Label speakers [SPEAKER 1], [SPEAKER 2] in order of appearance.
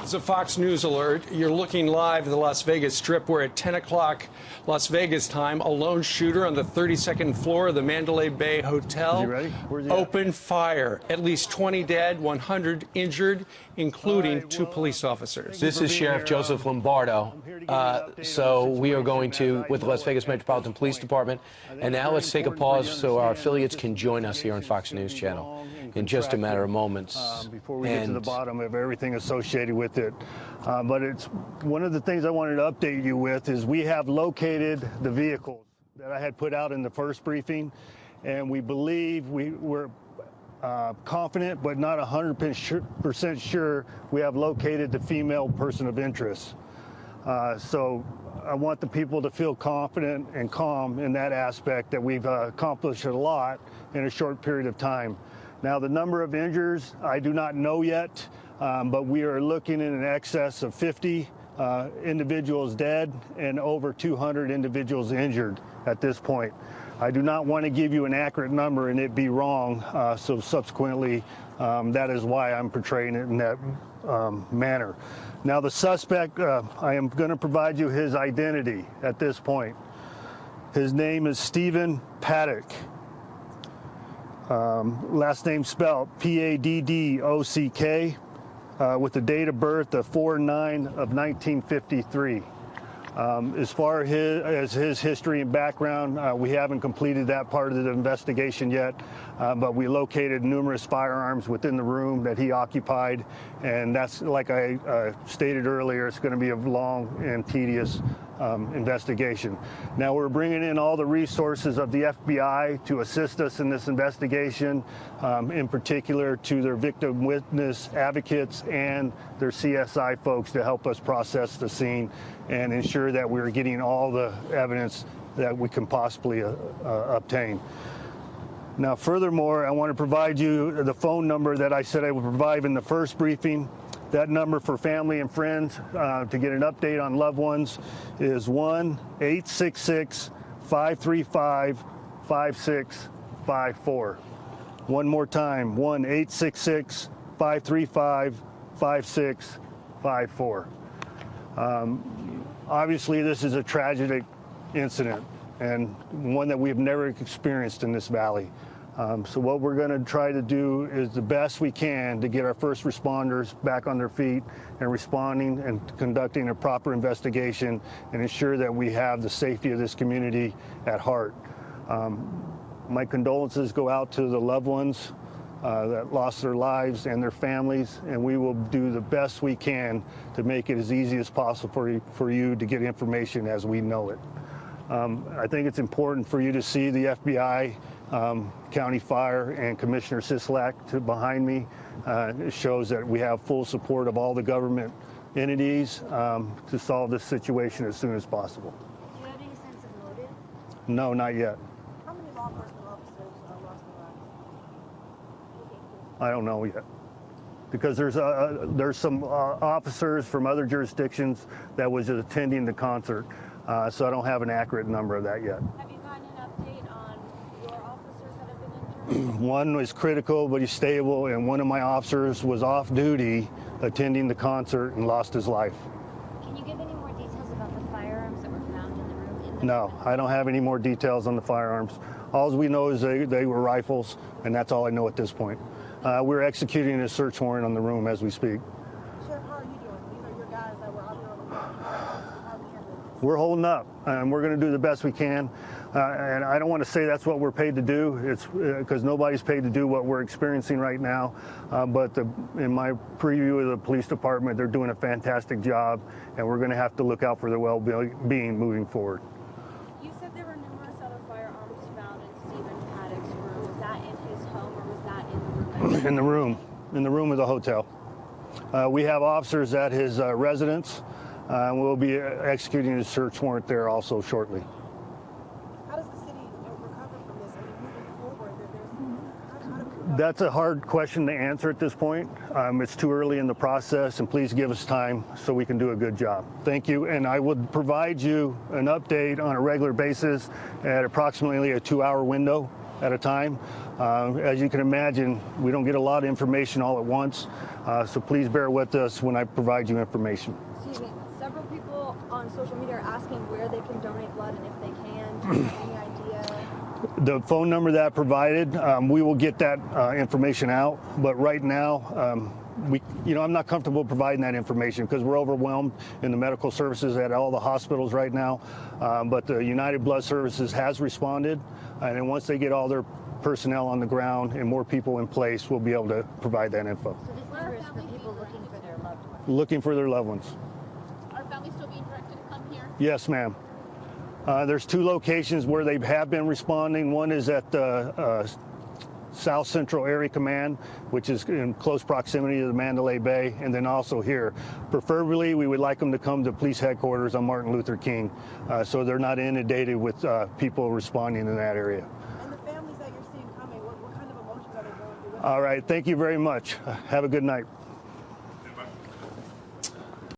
[SPEAKER 1] It's a Fox News alert. You're looking live at the Las Vegas Strip, where at 10 o'clock Las Vegas time, a lone shooter on the 32nd floor of the Mandalay Bay Hotel opened fire. At least 20 dead, 100 injured, including two police officers.
[SPEAKER 2] This is Sheriff Joseph Lombardo. So we are going to, with the Las Vegas Metropolitan Police Department. And now let's take a pause so our affiliates can join us here on Fox News Channel in just a matter of moments.
[SPEAKER 3] Before we get to the bottom of everything associated with it. But it's one of the things I wanted to update you with is we have located the vehicles that I had put out in the first briefing, and we believe we're confident but not 100% sure we have located the female person of interest. So I want the people to feel confident and calm in that aspect, that we've accomplished a lot in a short period of time. Now, the number of injuries, I do not know yet, but we are looking in excess of 50 individuals dead and over 200 individuals injured at this point. I do not want to give you an accurate number and it be wrong, so subsequently, that is why I'm portraying it in that manner. Now, the suspect, I am going to provide you his identity at this point. His name is Stephen Paddock. Last name spelled P-A-D-D-O-C-K, with the date of birth of 4/9 of 1953. As far as his history and background, we haven't completed that part of the investigation yet, but we located numerous firearms within the room that he occupied, and that's, like I stated earlier, it's going to be a long and tedious investigation. Now, we're bringing in all the resources of the FBI to assist us in this investigation, in particular to their victim witness advocates and their CSI folks to help us process the scene and ensure that we're getting all the evidence that we can possibly obtain. Now, furthermore, I want to provide you the phone number that I said I would provide in the first briefing. That number for family and friends to get an update on loved ones is 1-866-535-5654. One more time, 1-866-535-5654. Obviously, this is a tragic incident and one that we've never experienced in this valley. So what we're going to try to do is the best we can to get our first responders back on their feet and responding and conducting a proper investigation and ensure that we have the safety of this community at heart. My condolences go out to the loved ones that lost their lives and their families, and we will do the best we can to make it as easy as possible for you to get information as we know it. I think it's important for you to see the FBI, County Fire, and Commissioner Sisolak behind me. It shows that we have full support of all the government entities to solve this situation as soon as possible.
[SPEAKER 4] Do you have any sense of motive?
[SPEAKER 3] No, not yet.
[SPEAKER 4] How many law enforcement officers lost their lives?
[SPEAKER 3] I don't know yet, because there's some officers from other jurisdictions that was attending the concert, so I don't have an accurate number of that yet.
[SPEAKER 4] Have you gotten an update on your officers that have been injured?
[SPEAKER 3] One was critical, but he's stable, and one of my officers was off duty attending the concert and lost his life.
[SPEAKER 4] Can you give any more details about the firearms that were found in the room?
[SPEAKER 3] No, I don't have any more details on the firearms. All we know is they were rifles, and that's all I know at this point. We're executing a search warrant on the room as we speak.
[SPEAKER 4] Sheriff, how are you doing? These are your guys that were out there on the road. How are you doing?
[SPEAKER 3] We're holding up, and we're going to do the best we can. And I don't want to say that's what we're paid to do. It's because nobody's paid to do what we're experiencing right now. But in my preview of the police department, they're doing a fantastic job, and we're going to have to look out for their well-being moving forward.
[SPEAKER 4] You said there were numerous other firearms found in Stephen Paddock's room. Was that in his home, or was that in the room?
[SPEAKER 3] In the room of the hotel. We have officers at his residence. We'll be executing a search warrant there also shortly.
[SPEAKER 4] How does the city recover from this? I mean, moving forward,
[SPEAKER 3] That's a hard question to answer at this point. It's too early in the process, and please give us time so we can do a good job. Thank you, and I would provide you an update on a regular basis at approximately a 2-hour window at a time. As you can imagine, we don't get a lot of information all at once, so please bear with us when I provide you information.
[SPEAKER 4] Excuse me. Several people on social media are asking where they can donate blood and if they can. Do you have any idea?
[SPEAKER 3] The phone number that I provided, we will get that information out. But right now, I'm not comfortable providing that information because we're overwhelmed in the medical services at all the hospitals right now. But the United Blood Services has responded, and then once they get all their personnel on the ground and more people in place, we'll be able to provide that info.
[SPEAKER 5] So this is for people looking for their loved ones?
[SPEAKER 3] Looking for their loved ones.
[SPEAKER 5] Are families still being directed to come here?
[SPEAKER 3] Yes, ma'am. There's 2 locations where they have been responding. One is at the South Central Area Command, which is in close proximity to the Mandalay Bay, and then also here. Preferably, we would like them to come to police headquarters on Martin Luther King, so they're not inundated with people responding in that area.
[SPEAKER 6] And the families that you're seeing coming, what kind of emotions are they going through?
[SPEAKER 3] All right, thank you very much. Have a good night.